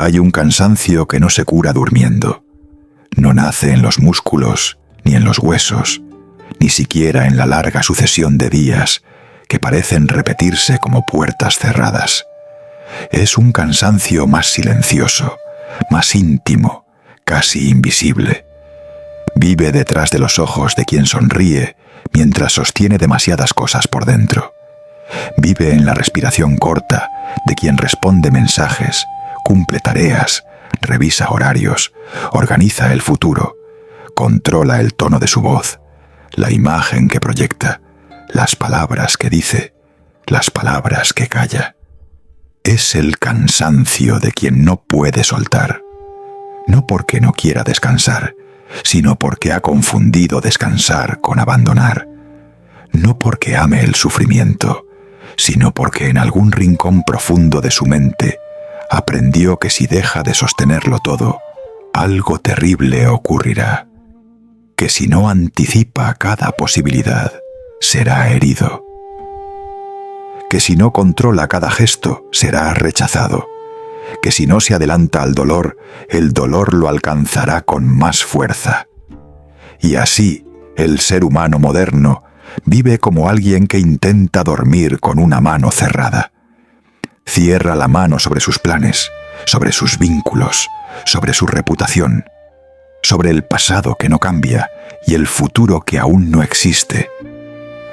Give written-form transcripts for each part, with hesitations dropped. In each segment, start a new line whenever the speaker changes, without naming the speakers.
Hay un cansancio que no se cura durmiendo. No nace en los músculos, ni en los huesos, ni siquiera en la larga sucesión de días que parecen repetirse como puertas cerradas. Es un cansancio más silencioso, más íntimo, casi invisible. Vive detrás de los ojos de quien sonríe mientras sostiene demasiadas cosas por dentro. Vive en la respiración corta de quien responde mensajes, cumple tareas, revisa horarios, organiza el futuro, controla el tono de su voz, la imagen que proyecta, las palabras que dice, las palabras que calla. Es el cansancio de quien no puede soltar, no porque no quiera descansar, sino porque ha confundido descansar con abandonar, no porque ame el sufrimiento, sino porque en algún rincón profundo de su mente aprendió que si deja de sostenerlo todo, algo terrible ocurrirá, que si no anticipa cada posibilidad, será herido, que si no controla cada gesto, será rechazado, que si no se adelanta al dolor, el dolor lo alcanzará con más fuerza. Y así, el ser humano moderno vive como alguien que intenta dormir con una mano cerrada. Cierra la mano sobre sus planes, sobre sus vínculos, sobre su reputación, sobre el pasado que no cambia y el futuro que aún no existe.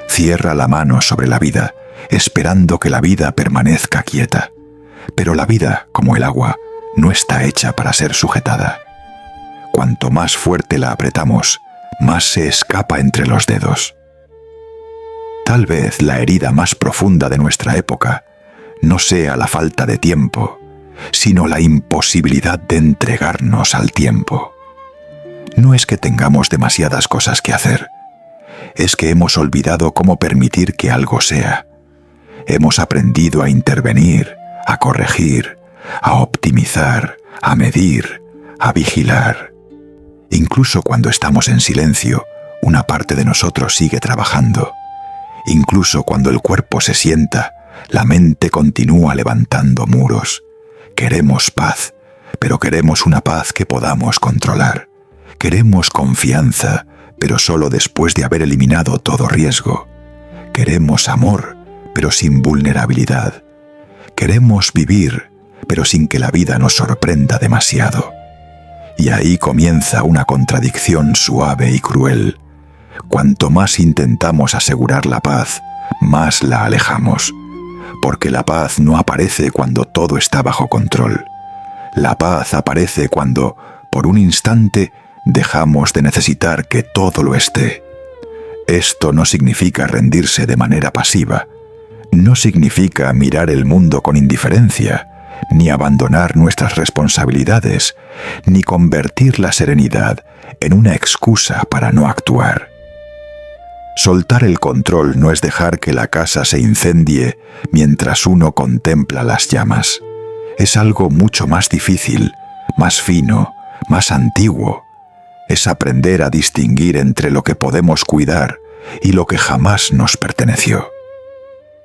Cierra la mano sobre la vida, esperando que la vida permanezca quieta. Pero la vida, como el agua, no está hecha para ser sujetada. Cuanto más fuerte la apretamos, más se escapa entre los dedos. Tal vez la herida más profunda de nuestra época no sea la falta de tiempo, sino la imposibilidad de entregarnos al tiempo. No es que tengamos demasiadas cosas que hacer, es que hemos olvidado cómo permitir que algo sea. Hemos aprendido a intervenir, a corregir, a optimizar, a medir, a vigilar. Incluso cuando estamos en silencio, una parte de nosotros sigue trabajando. Incluso cuando el cuerpo se sienta, la mente continúa levantando muros. Queremos paz, pero queremos una paz que podamos controlar. Queremos confianza, pero solo después de haber eliminado todo riesgo. Queremos amor, pero sin vulnerabilidad. Queremos vivir, pero sin que la vida nos sorprenda demasiado. Y ahí comienza una contradicción suave y cruel. Cuanto más intentamos asegurar la paz, más la alejamos. Porque la paz no aparece cuando todo está bajo control. La paz aparece cuando, por un instante, dejamos de necesitar que todo lo esté. Esto no significa rendirse de manera pasiva. No significa mirar el mundo con indiferencia, ni abandonar nuestras responsabilidades, ni convertir la serenidad en una excusa para no actuar. Soltar el control no es dejar que la casa se incendie mientras uno contempla las llamas. Es algo mucho más difícil, más fino, más antiguo. Es aprender a distinguir entre lo que podemos cuidar y lo que jamás nos perteneció.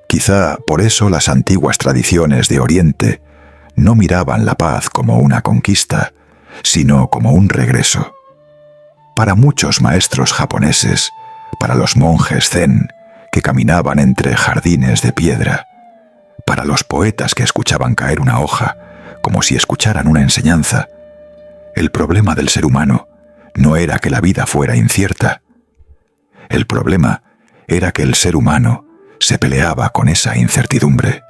Quizá por eso las antiguas tradiciones de Oriente no miraban la paz como una conquista, sino como un regreso. Para muchos maestros japoneses, para los monjes zen que caminaban entre jardines de piedra, para los poetas que escuchaban caer una hoja como si escucharan una enseñanza, el problema del ser humano no era que la vida fuera incierta. El problema era que el ser humano se peleaba con esa incertidumbre.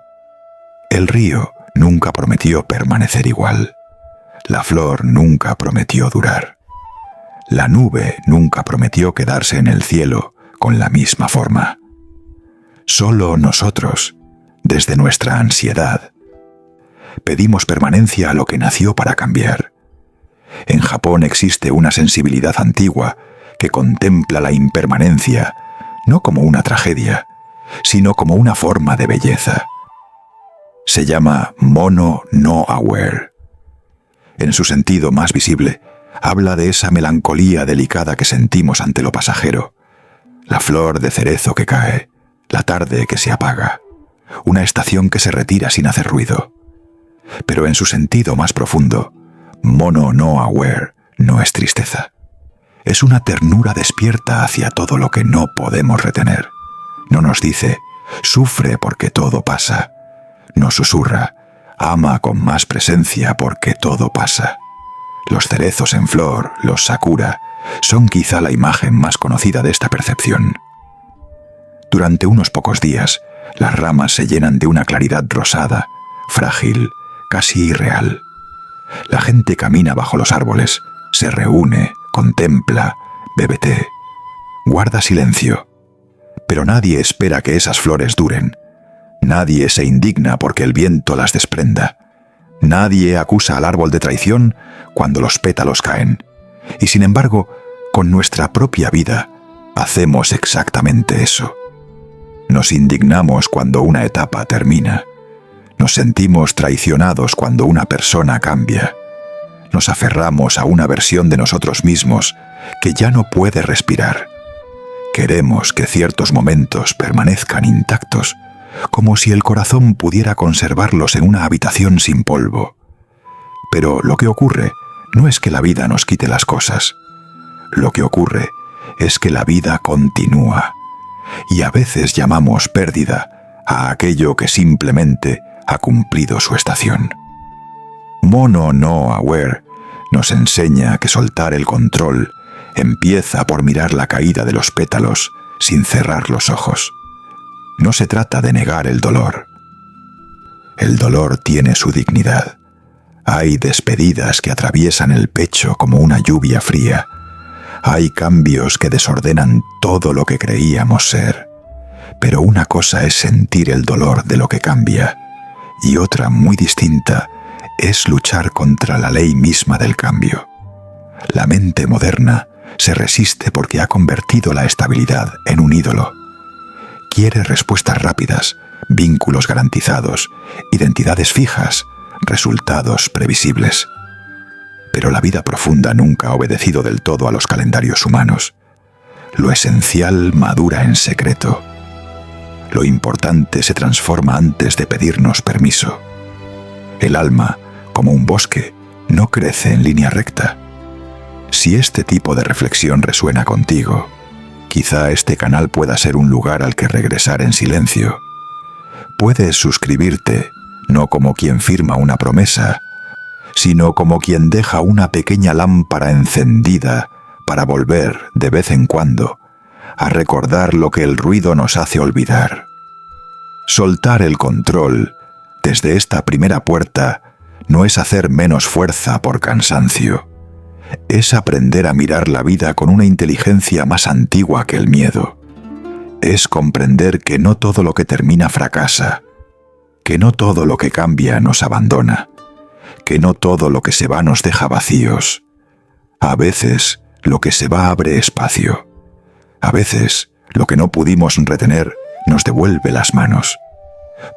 El río nunca prometió permanecer igual. La flor nunca prometió durar. La nube nunca prometió quedarse en el cielo con la misma forma. Solo nosotros, desde nuestra ansiedad, pedimos permanencia a lo que nació para cambiar. En Japón existe una sensibilidad antigua que contempla la impermanencia no como una tragedia, sino como una forma de belleza. Se llama mono no aware. En su sentido más visible, habla de esa melancolía delicada que sentimos ante lo pasajero, la flor de cerezo que cae, la tarde que se apaga, una estación que se retira sin hacer ruido. Pero en su sentido más profundo, mono no aware no es tristeza. Es una ternura despierta hacia todo lo que no podemos retener. No nos dice, sufre porque todo pasa. Nos susurra, ama con más presencia porque todo pasa. Los cerezos en flor, los sakura, son quizá la imagen más conocida de esta percepción. Durante unos pocos días, las ramas se llenan de una claridad rosada, frágil, casi irreal. La gente camina bajo los árboles, se reúne, contempla, bebe té, guarda silencio. Pero nadie espera que esas flores duren. Nadie se indigna porque el viento las desprenda. Nadie acusa al árbol de traición cuando los pétalos caen. Y sin embargo, con nuestra propia vida, hacemos exactamente eso. Nos indignamos cuando una etapa termina. Nos sentimos traicionados cuando una persona cambia. Nos aferramos a una versión de nosotros mismos que ya no puede respirar. Queremos que ciertos momentos permanezcan intactos, como si el corazón pudiera conservarlos en una habitación sin polvo. Pero lo que ocurre no es que la vida nos quite las cosas. Lo que ocurre es que la vida continúa. Y a veces llamamos pérdida a aquello que simplemente ha cumplido su estación. Mono no aware nos enseña que soltar el control empieza por mirar la caída de los pétalos sin cerrar los ojos. No se trata de negar el dolor. El dolor tiene su dignidad. Hay despedidas que atraviesan el pecho como una lluvia fría. Hay cambios que desordenan todo lo que creíamos ser. Pero una cosa es sentir el dolor de lo que cambia, y otra muy distinta es luchar contra la ley misma del cambio. La mente moderna se resiste porque ha convertido la estabilidad en un ídolo. Quiere respuestas rápidas, vínculos garantizados, identidades fijas, resultados previsibles. Pero la vida profunda nunca ha obedecido del todo a los calendarios humanos. Lo esencial madura en secreto. Lo importante se transforma antes de pedirnos permiso. El alma, como un bosque, no crece en línea recta. Si este tipo de reflexión resuena contigo, quizá este canal pueda ser un lugar al que regresar en silencio. Puedes suscribirte, no como quien firma una promesa, sino como quien deja una pequeña lámpara encendida para volver, de vez en cuando, a recordar lo que el ruido nos hace olvidar. Soltar el control desde esta primera puerta no es hacer menos fuerza por cansancio. Es aprender a mirar la vida con una inteligencia más antigua que el miedo. Es comprender que no todo lo que termina fracasa, que no todo lo que cambia nos abandona, que no todo lo que se va nos deja vacíos. A veces lo que se va abre espacio. A veces lo que no pudimos retener nos devuelve las manos.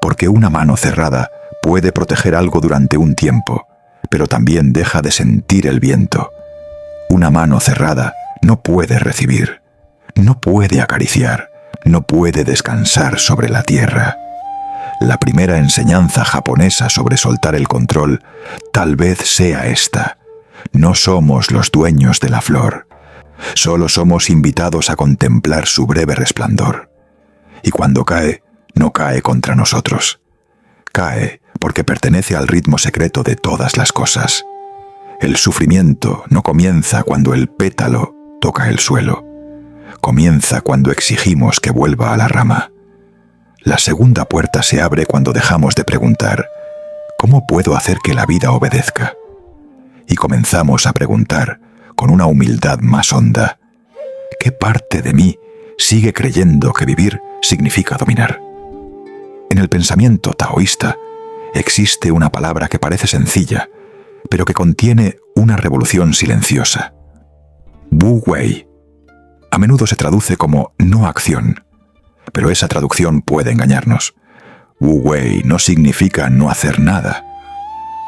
Porque una mano cerrada puede proteger algo durante un tiempo, pero también deja de sentir el viento. Una mano cerrada no puede recibir, no puede acariciar, no puede descansar sobre la tierra. La primera enseñanza japonesa sobre soltar el control tal vez sea esta. No somos los dueños de la flor. Solo somos invitados a contemplar su breve resplandor. Y cuando cae, no cae contra nosotros. Cae porque pertenece al ritmo secreto de todas las cosas. El sufrimiento no comienza cuando el pétalo toca el suelo. Comienza cuando exigimos que vuelva a la rama. La segunda puerta se abre cuando dejamos de preguntar, ¿cómo puedo hacer que la vida obedezca? Y comenzamos a preguntar, con una humildad más honda, ¿qué parte de mí sigue creyendo que vivir significa dominar? En el pensamiento taoísta existe una palabra que parece sencilla, pero que contiene una revolución silenciosa. Wu Wei. A menudo se traduce como no acción, pero esa traducción puede engañarnos. Wu Wei no significa no hacer nada.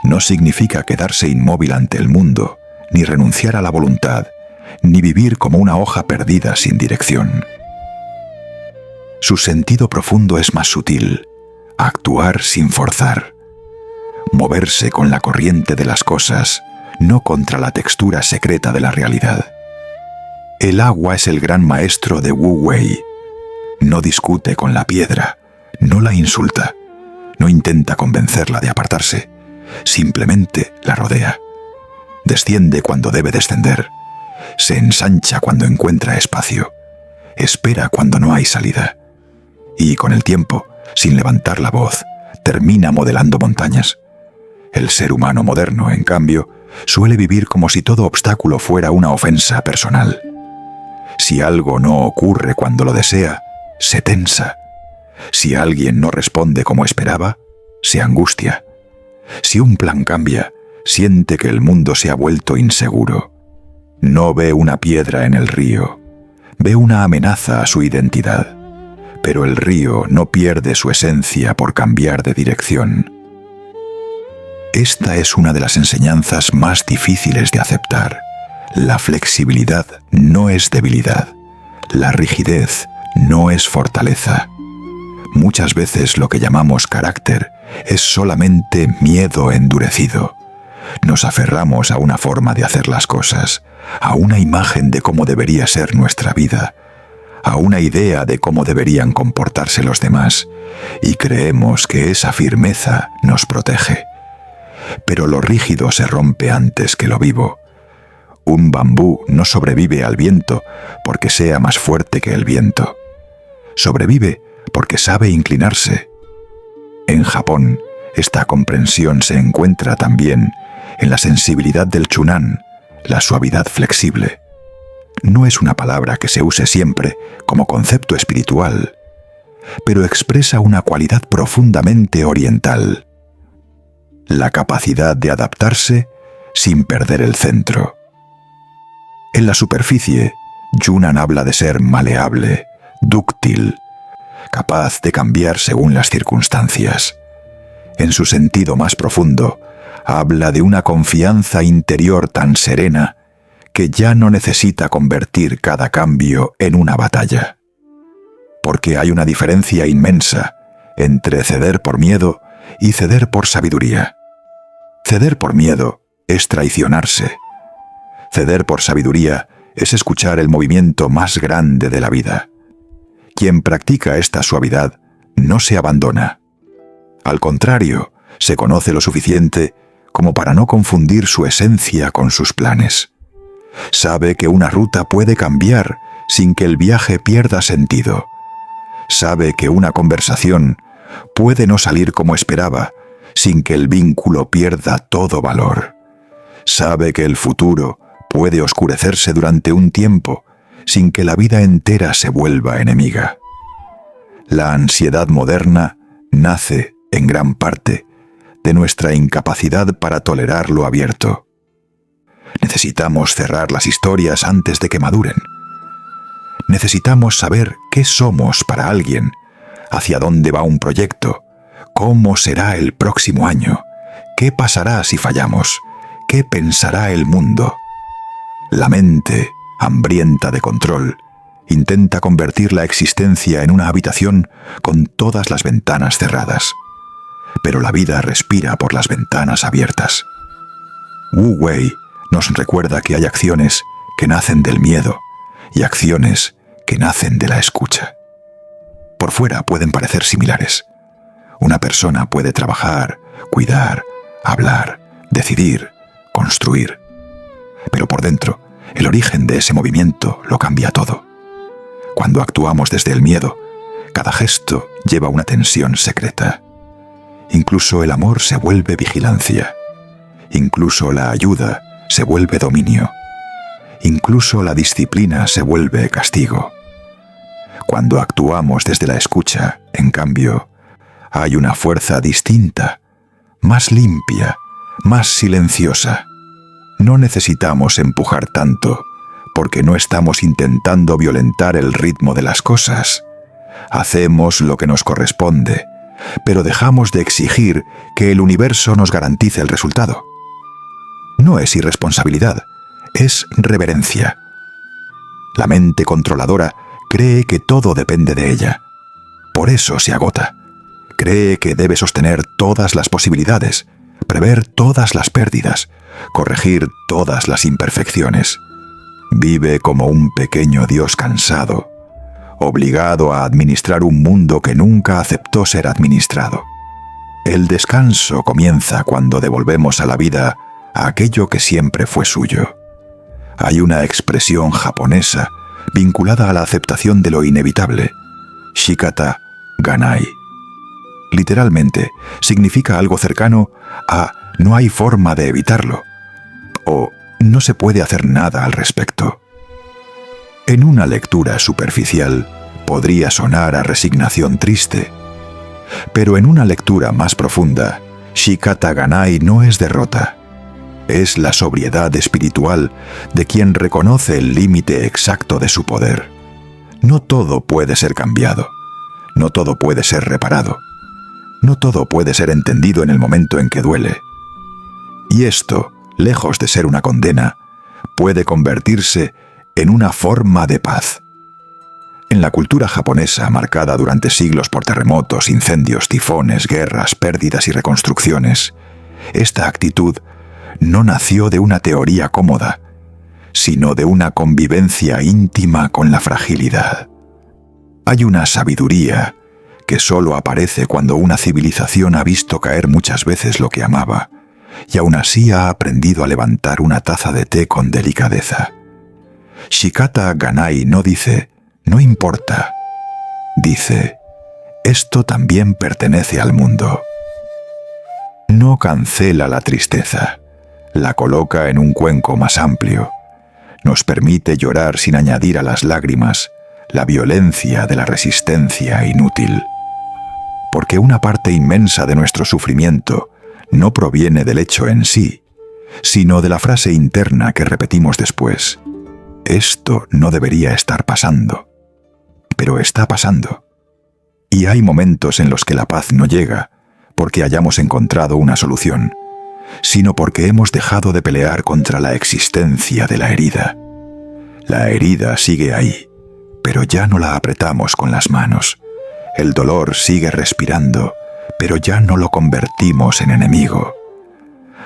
No significa quedarse inmóvil ante el mundo, ni renunciar a la voluntad, ni vivir como una hoja perdida sin dirección. Su sentido profundo es más sutil, actuar sin forzar. moverse con la corriente de las cosas, no contra la textura secreta de la realidad. El agua es el gran maestro de Wu Wei. No discute con la piedra, no la insulta, no intenta convencerla de apartarse, simplemente la rodea. Desciende cuando debe descender, se ensancha cuando encuentra espacio, espera cuando no hay salida. Y con el tiempo, sin levantar la voz, termina modelando montañas. El ser humano moderno, en cambio, suele vivir como si todo obstáculo fuera una ofensa personal. Si algo no ocurre cuando lo desea, se tensa. Si alguien no responde como esperaba, se angustia. Si un plan cambia, siente que el mundo se ha vuelto inseguro. No ve una piedra en el río, ve una amenaza a su identidad. Pero el río no pierde su esencia por cambiar de dirección. Esta es una de las enseñanzas más difíciles de aceptar. La flexibilidad no es debilidad. La rigidez no es fortaleza. Muchas veces lo que llamamos carácter es solamente miedo endurecido. Nos aferramos a una forma de hacer las cosas, a una imagen de cómo debería ser nuestra vida, a una idea de cómo deberían comportarse los demás, y creemos que esa firmeza nos protege. Pero lo rígido se rompe antes que lo vivo. Un bambú no sobrevive al viento porque sea más fuerte que el viento. Sobrevive porque sabe inclinarse. En Japón, esta comprensión se encuentra también en la sensibilidad del chunan, la suavidad flexible. No es una palabra que se use siempre como concepto espiritual, pero expresa una cualidad profundamente oriental: la capacidad de adaptarse sin perder el centro. En la superficie, Yunnan habla de ser maleable, dúctil, capaz de cambiar según las circunstancias. En su sentido más profundo, habla de una confianza interior tan serena que ya no necesita convertir cada cambio en una batalla. Porque hay una diferencia inmensa entre ceder por miedo y ceder por sabiduría. Ceder por miedo es traicionarse. Ceder por sabiduría es escuchar el movimiento más grande de la vida. Quien practica esta suavidad no se abandona. Al contrario, se conoce lo suficiente como para no confundir su esencia con sus planes. Sabe que una ruta puede cambiar sin que el viaje pierda sentido. Sabe que una conversación puede no salir como esperaba sin que el vínculo pierda todo valor. Sabe que el futuro puede oscurecerse durante un tiempo sin que la vida entera se vuelva enemiga. La ansiedad moderna nace, en gran parte, de nuestra incapacidad para tolerar lo abierto. Necesitamos cerrar las historias antes de que maduren. Necesitamos saber qué somos para alguien, hacia dónde va un proyecto, cómo será el próximo año, qué pasará si fallamos, qué pensará el mundo. La mente, hambrienta de control, intenta convertir la existencia en una habitación con todas las ventanas cerradas. Pero la vida respira por las ventanas abiertas. Wu Wei nos recuerda que hay acciones que nacen del miedo y acciones que nacen de la escucha. Por fuera pueden parecer similares. Una persona puede trabajar, cuidar, hablar, decidir, construir. Pero por dentro, el origen de ese movimiento lo cambia todo. Cuando actuamos desde el miedo, cada gesto lleva una tensión secreta. Incluso el amor se vuelve vigilancia. Incluso la ayuda se vuelve dominio. Incluso la disciplina se vuelve castigo. Cuando actuamos desde la escucha, en cambio, hay una fuerza distinta, más limpia, más silenciosa. No necesitamos empujar tanto, porque no estamos intentando violentar el ritmo de las cosas. Hacemos lo que nos corresponde, pero dejamos de exigir que el universo nos garantice el resultado. No es irresponsabilidad, es reverencia. La mente controladora cree que todo depende de ella. Por eso se agota. Cree que debe sostener todas las posibilidades, prever todas las pérdidas, corregir todas las imperfecciones. Vive como un pequeño Dios cansado, obligado a administrar un mundo que nunca aceptó ser administrado. El descanso comienza cuando devolvemos a la vida a aquello que siempre fue suyo. Hay una expresión japonesa vinculada a la aceptación de lo inevitable, Shikata Ganai. Literalmente, significa algo cercano a no hay forma de evitarlo, o no se puede hacer nada al respecto. En una lectura superficial, podría sonar a resignación triste, pero en una lectura más profunda, Shikata Ganai no es derrota. Es la sobriedad espiritual de quien reconoce el límite exacto de su poder. No todo puede ser cambiado, no todo puede ser reparado, no todo puede ser entendido en el momento en que duele. Y esto, lejos de ser una condena, puede convertirse en una forma de paz. En la cultura japonesa, marcada durante siglos por terremotos, incendios, tifones, guerras, pérdidas y reconstrucciones, esta actitud no nació de una teoría cómoda, sino de una convivencia íntima con la fragilidad. Hay una sabiduría que solo aparece cuando una civilización ha visto caer muchas veces lo que amaba, y aún así ha aprendido a levantar una taza de té con delicadeza. Shikata Ganai no dice, no importa. Dice, esto también pertenece al mundo. No cancela la tristeza, la coloca en un cuenco más amplio. Nos permite llorar sin añadir a las lágrimas la violencia de la resistencia inútil. Porque una parte inmensa de nuestro sufrimiento no proviene del hecho en sí, sino de la frase interna que repetimos después. Esto no debería estar pasando, pero está pasando. Y hay momentos en los que la paz no llega porque hayamos encontrado una solución, sino porque hemos dejado de pelear contra la existencia de la herida. La herida sigue ahí, pero ya no la apretamos con las manos. El dolor sigue respirando, pero ya no lo convertimos en enemigo.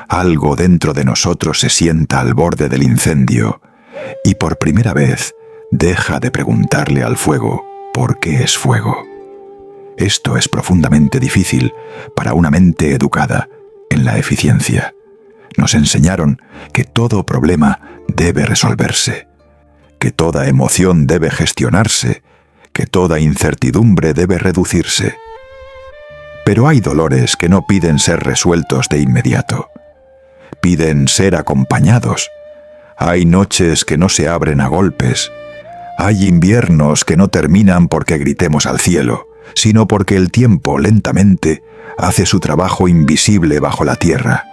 Algo dentro de nosotros se sienta al borde del incendio y por primera vez deja de preguntarle al fuego por qué es fuego. Esto es profundamente difícil para una mente educada en la eficiencia. Nos enseñaron que todo problema debe resolverse, que toda emoción debe gestionarse, que toda incertidumbre debe reducirse. Pero hay dolores que no piden ser resueltos de inmediato. Piden ser acompañados. Hay noches que no se abren a golpes. Hay inviernos que no terminan porque gritemos al cielo, sino porque el tiempo lentamente hace su trabajo invisible bajo la tierra.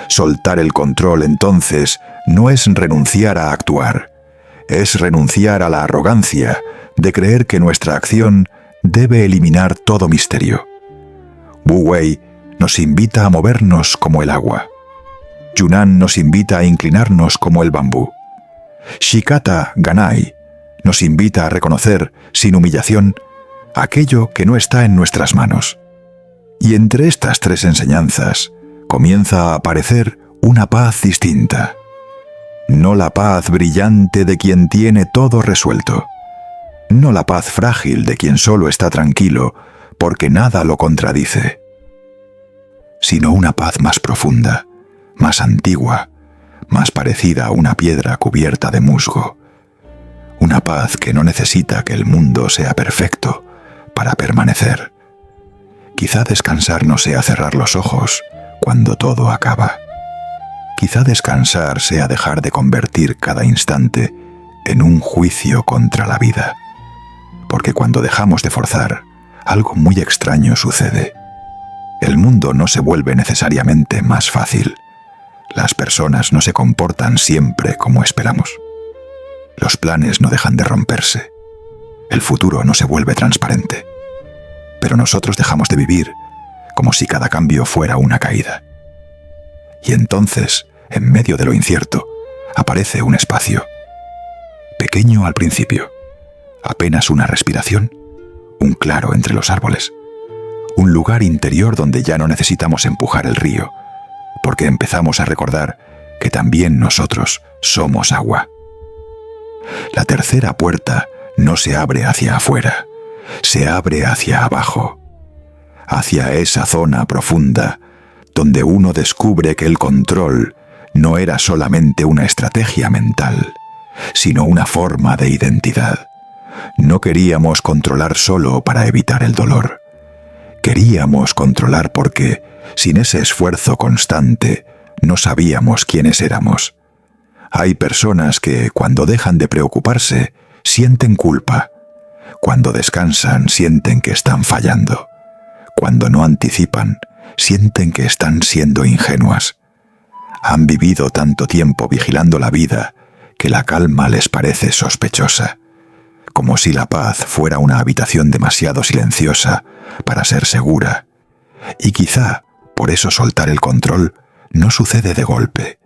Soltar el control, entonces, no es renunciar a actuar, es renunciar a la arrogancia de creer que nuestra acción debe eliminar todo misterio. Wu Wei nos invita a movernos como el agua. Yunnan nos invita a inclinarnos como el bambú. Shikata Ganai nos invita a reconocer, sin humillación, aquello que no está en nuestras manos. Y entre estas tres enseñanzas comienza a aparecer una paz distinta. No la paz brillante de quien tiene todo resuelto. No la paz frágil de quien solo está tranquilo porque nada lo contradice. Sino una paz más profunda, más antigua, más parecida a una piedra cubierta de musgo. Una paz que no necesita que el mundo sea perfecto para permanecer. Quizá descansar no sea cerrar los ojos cuando todo acaba. Quizá descansar sea dejar de convertir cada instante en un juicio contra la vida. Porque cuando dejamos de forzar, algo muy extraño sucede. El mundo no se vuelve necesariamente más fácil. Las personas no se comportan siempre como esperamos. Los planes no dejan de romperse. El futuro no se vuelve transparente. Pero nosotros dejamos de vivir como si cada cambio fuera una caída. Y entonces, en medio de lo incierto, aparece un espacio. Pequeño al principio, apenas una respiración, un claro entre los árboles, un lugar interior donde ya no necesitamos empujar el río, porque empezamos a recordar que también nosotros somos agua. La tercera puerta no se abre hacia afuera, se abre hacia abajo, hacia esa zona profunda donde uno descubre que el control no era solamente una estrategia mental, sino una forma de identidad. No queríamos controlar solo para evitar el dolor. Queríamos controlar porque, sin ese esfuerzo constante, no sabíamos quiénes éramos. Hay personas que, cuando dejan de preocuparse, sienten culpa. Cuando descansan, sienten que están fallando. Cuando no anticipan, sienten que están siendo ingenuas. Han vivido tanto tiempo vigilando la vida que la calma les parece sospechosa, como si la paz fuera una habitación demasiado silenciosa para ser segura. Y quizá, por eso soltar el control no sucede de golpe.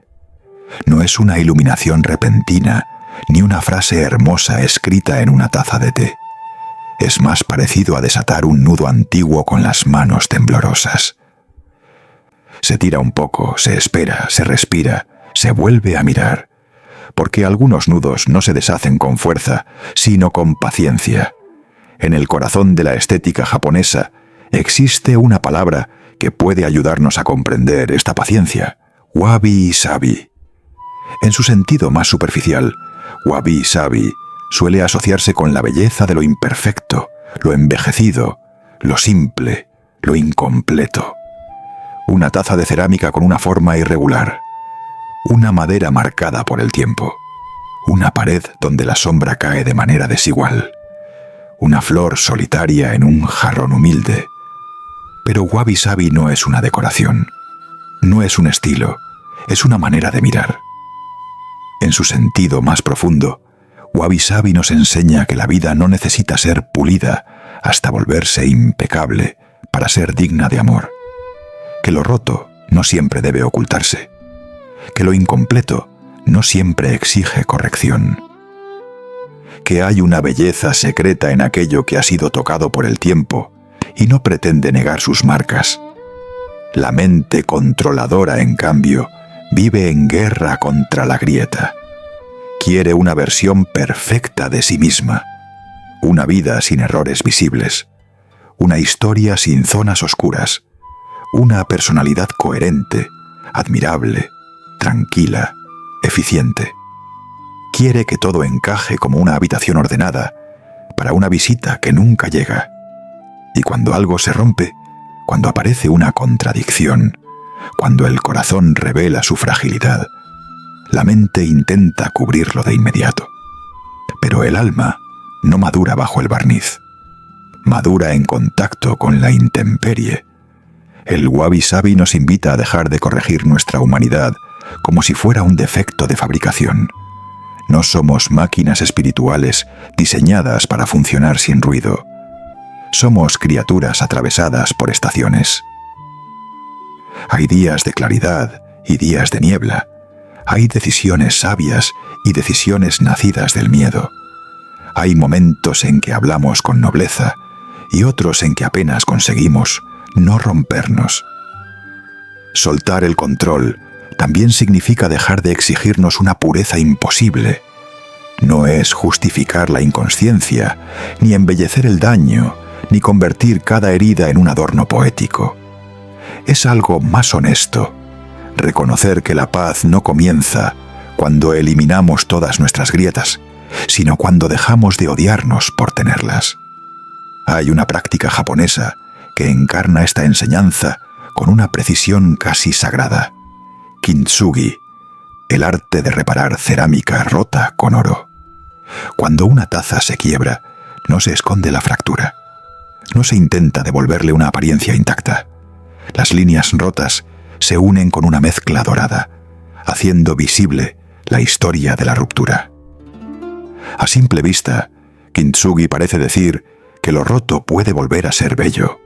No es una iluminación repentina, ni una frase hermosa escrita en una taza de té. Es más parecido a desatar un nudo antiguo con las manos temblorosas. Se tira un poco, se espera, se respira, se vuelve a mirar, porque algunos nudos no se deshacen con fuerza, sino con paciencia. En el corazón de la estética japonesa existe una palabra que puede ayudarnos a comprender esta paciencia: wabi-sabi. En su sentido más superficial, wabi-sabi suele asociarse con la belleza de lo imperfecto, lo envejecido, lo simple, lo incompleto. Una taza de cerámica con una forma irregular, una madera marcada por el tiempo, una pared donde la sombra cae de manera desigual, una flor solitaria en un jarrón humilde. Pero wabi-sabi no es una decoración, no es un estilo, es una manera de mirar. En su sentido más profundo, wabi-sabi nos enseña que la vida no necesita ser pulida hasta volverse impecable para ser digna de amor, que lo roto no siempre debe ocultarse, que lo incompleto no siempre exige corrección, que hay una belleza secreta en aquello que ha sido tocado por el tiempo y no pretende negar sus marcas. La mente controladora, en cambio, vive en guerra contra la grieta. Quiere una versión perfecta de sí misma, una vida sin errores visibles, una historia sin zonas oscuras, una personalidad coherente, admirable, tranquila, eficiente. Quiere que todo encaje como una habitación ordenada para una visita que nunca llega. Y cuando algo se rompe, cuando aparece una contradicción, cuando el corazón revela su fragilidad, la mente intenta cubrirlo de inmediato. Pero el alma no madura bajo el barniz, madura en contacto con la intemperie. El wabi-sabi nos invita a dejar de corregir nuestra humanidad como si fuera un defecto de fabricación. No somos máquinas espirituales diseñadas para funcionar sin ruido. Somos criaturas atravesadas por estaciones. Hay días de claridad y días de niebla. Hay decisiones sabias y decisiones nacidas del miedo. Hay momentos en que hablamos con nobleza y otros en que apenas conseguimos no rompernos. Soltar el control también significa dejar de exigirnos una pureza imposible. No es justificar la inconsciencia, ni embellecer el daño, ni convertir cada herida en un adorno poético. Es algo más honesto, reconocer que la paz no comienza cuando eliminamos todas nuestras grietas, sino cuando dejamos de odiarnos por tenerlas. Hay una práctica japonesa que encarna esta enseñanza con una precisión casi sagrada: kintsugi, el arte de reparar cerámica rota con oro. Cuando una taza se quiebra, no se esconde la fractura. No se intenta devolverle una apariencia intacta. Las líneas rotas se unen con una mezcla dorada, haciendo visible la historia de la ruptura. A simple vista, kintsugi parece decir que lo roto puede volver a ser bello,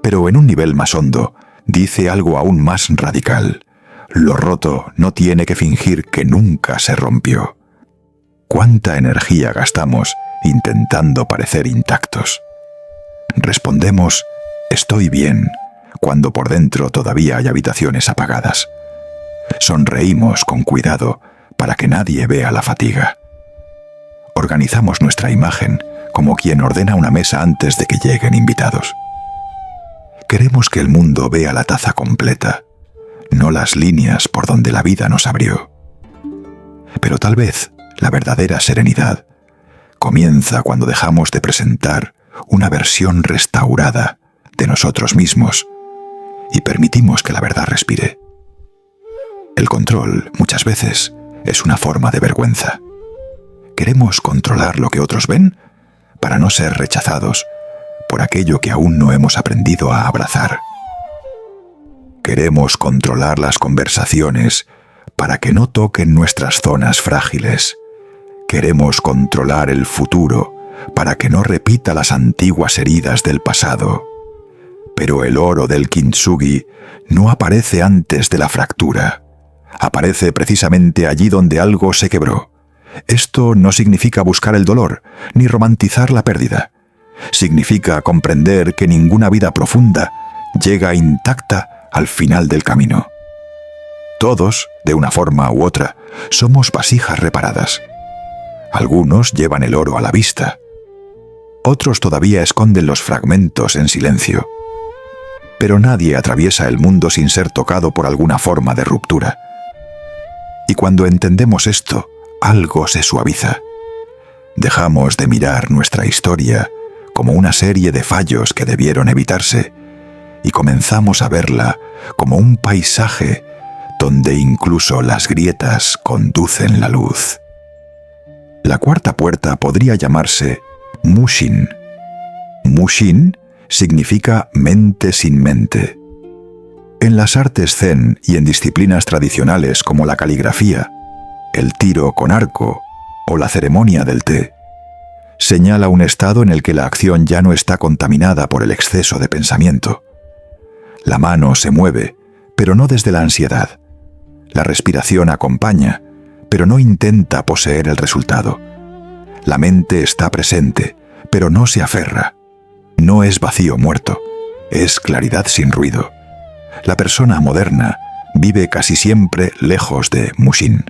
pero en un nivel más hondo dice algo aún más radical: lo roto no tiene que fingir que nunca se rompió. ¿Cuánta energía gastamos intentando parecer intactos? Respondemos: estoy bien, cuando por dentro todavía hay habitaciones apagadas. Sonreímos con cuidado para que nadie vea la fatiga. Organizamos nuestra imagen como quien ordena una mesa antes de que lleguen invitados. Queremos que el mundo vea la taza completa, no las líneas por donde la vida nos abrió. Pero tal vez la verdadera serenidad comienza cuando dejamos de presentar una versión restaurada de nosotros mismos y permitimos que la verdad respire. El control, muchas veces, es una forma de vergüenza. Queremos controlar lo que otros ven para no ser rechazados por aquello que aún no hemos aprendido a abrazar. Queremos controlar las conversaciones para que no toquen nuestras zonas frágiles. Queremos controlar el futuro para que no repita las antiguas heridas del pasado. Pero el oro del kintsugi no aparece antes de la fractura. Aparece precisamente allí donde algo se quebró. Esto no significa buscar el dolor, ni romantizar la pérdida. Significa comprender que ninguna vida profunda llega intacta al final del camino. Todos, de una forma u otra, somos vasijas reparadas. Algunos llevan el oro a la vista. Otros todavía esconden los fragmentos en silencio. Pero nadie atraviesa el mundo sin ser tocado por alguna forma de ruptura. Y cuando entendemos esto, algo se suaviza. Dejamos de mirar nuestra historia como una serie de fallos que debieron evitarse y comenzamos a verla como un paisaje donde incluso las grietas conducen la luz. La cuarta puerta podría llamarse Mushin. Mushin significa mente sin mente. En las artes zen y en disciplinas tradicionales como la caligrafía, el tiro con arco o la ceremonia del té, señala un estado en el que la acción ya no está contaminada por el exceso de pensamiento. La mano se mueve, pero no desde la ansiedad. La respiración acompaña, pero no intenta poseer el resultado. La mente está presente, pero no se aferra. No es vacío muerto, es claridad sin ruido. La persona moderna vive casi siempre lejos de Mushin.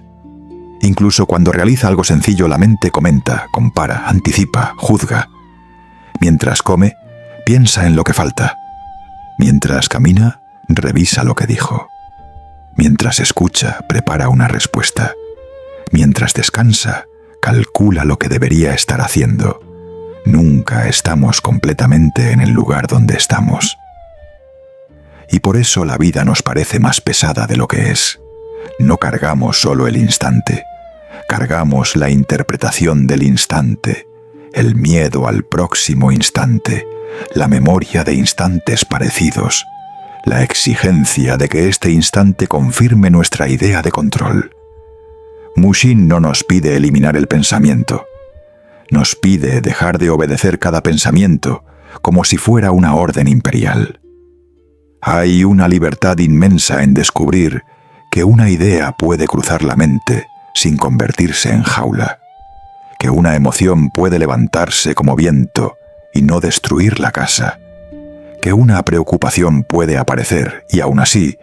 Incluso cuando realiza algo sencillo, la mente comenta, compara, anticipa, juzga. Mientras come, piensa en lo que falta. Mientras camina, revisa lo que dijo. Mientras escucha, prepara una respuesta. Mientras descansa, calcula lo que debería estar haciendo. Nunca estamos completamente en el lugar donde estamos. Y por eso la vida nos parece más pesada de lo que es. No cargamos solo el instante, cargamos la interpretación del instante, el miedo al próximo instante, la memoria de instantes parecidos, la exigencia de que este instante confirme nuestra idea de control. Mushin no nos pide eliminar el pensamiento, nos pide dejar de obedecer cada pensamiento como si fuera una orden imperial. Hay una libertad inmensa en descubrir que una idea puede cruzar la mente sin convertirse en jaula, que una emoción puede levantarse como viento y no destruir la casa, que una preocupación puede aparecer y aún así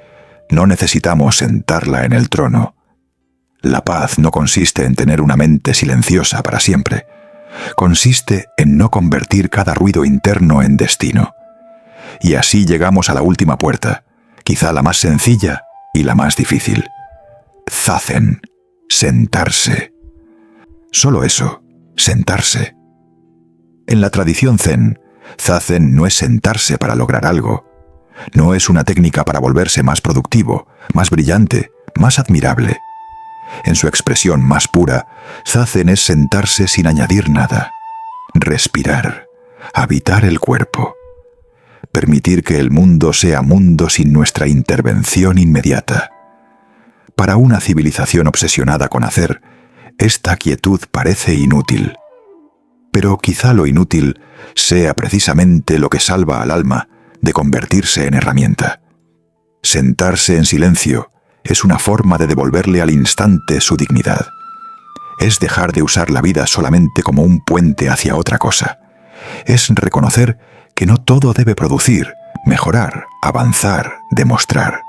no necesitamos sentarla en el trono. La paz no consiste en tener una mente silenciosa para siempre, consiste en no convertir cada ruido interno en destino. Y así llegamos a la última puerta, quizá la más sencilla y la más difícil. Zazen, sentarse. Solo eso, sentarse. En la tradición zen, zazen no es sentarse para lograr algo. No es una técnica para volverse más productivo, más brillante, más admirable. En su expresión más pura, zazen es sentarse sin añadir nada. Respirar, habitar el cuerpo. Permitir que el mundo sea mundo sin nuestra intervención inmediata. Para una civilización obsesionada con hacer, esta quietud parece inútil. Pero quizá lo inútil sea precisamente lo que salva al alma de convertirse en herramienta. Sentarse en silencio es una forma de devolverle al instante su dignidad. Es dejar de usar la vida solamente como un puente hacia otra cosa. Es reconocer que no todo debe producir, mejorar, avanzar, demostrar.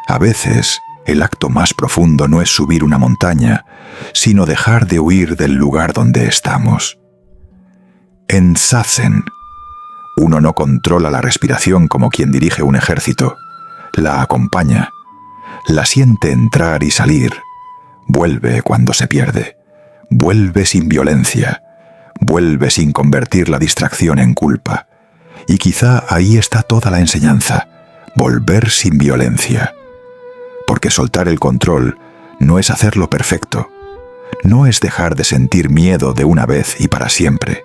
A veces, El acto más profundo no es subir una montaña, sino dejar de huir del lugar donde estamos. En Zazen, uno no controla la respiración como quien dirige un ejército. La acompaña, la siente entrar y salir, vuelve cuando se pierde, vuelve sin violencia, vuelve sin convertir la distracción en culpa. Y quizá ahí está toda la enseñanza, volver sin violencia. Porque soltar el control no es hacerlo perfecto, no es dejar de sentir miedo de una vez y para siempre,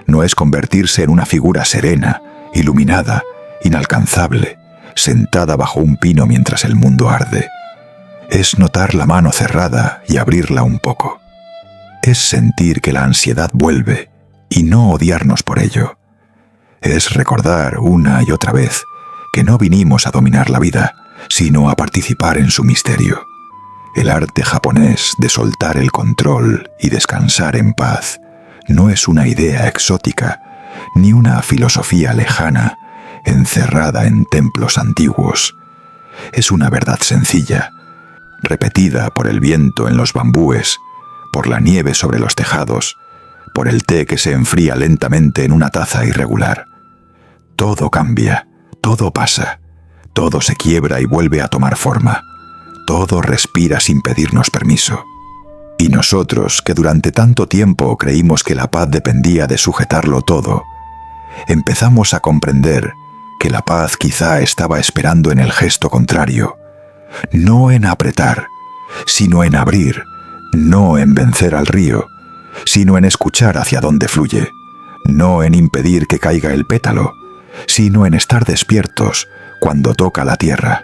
no es convertirse en una figura serena, iluminada, inalcanzable, sentada bajo un pino mientras el mundo arde. Es notar la mano cerrada y abrirla un poco. Es sentir que la ansiedad vuelve y no odiarnos por ello. Es recordar una y otra vez que no vinimos a dominar la vida, sino a participar en su misterio. El arte japonés de soltar el control y descansar en paz no es una idea exótica, ni una filosofía lejana, encerrada en templos antiguos. Es una verdad sencilla, repetida por el viento en los bambúes, por la nieve sobre los tejados, por el té que se enfría lentamente en una taza irregular. Todo cambia, todo pasa, todo se quiebra y vuelve a tomar forma, todo respira sin pedirnos permiso. Y nosotros, que durante tanto tiempo creímos que la paz dependía de sujetarlo todo, empezamos a comprender que la paz quizá estaba esperando en el gesto contrario, no en apretar, sino en abrir, no en vencer al río, sino en escuchar hacia dónde fluye, no en impedir que caiga el pétalo, sino en estar despiertos cuando toca la tierra.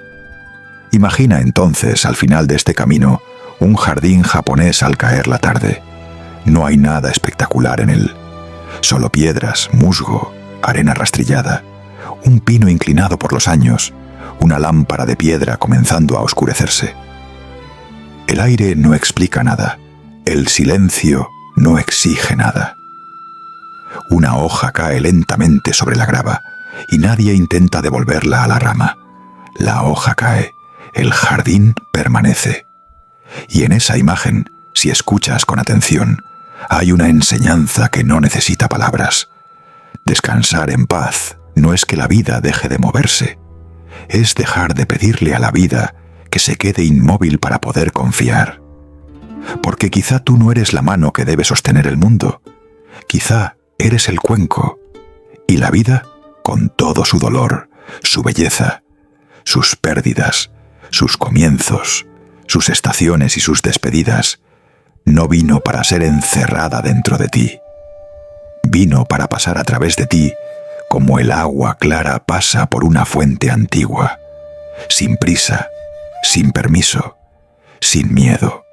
Imagina entonces, al final de este camino, un jardín japonés al caer la tarde. No hay nada espectacular en él, solo piedras, musgo, arena rastrillada, un pino inclinado por los años, una lámpara de piedra comenzando a oscurecerse. El aire no explica nada, el silencio no exige nada. Una hoja cae lentamente sobre la grava y nadie intenta devolverla a la rama. La hoja cae, el jardín permanece. Y en esa imagen, si escuchas con atención, hay una enseñanza que no necesita palabras. Descansar en paz no es que la vida deje de moverse, es dejar de pedirle a la vida que se quede inmóvil para poder confiar. Porque quizá tú no eres la mano que debe sostener el mundo, quizá eres el cuenco, y la vida, con todo su dolor, su belleza, sus pérdidas, sus comienzos, sus estaciones y sus despedidas, no vino para ser encerrada dentro de ti. Vino para pasar a través de ti como el agua clara pasa por una fuente antigua, sin prisa, sin permiso, sin miedo.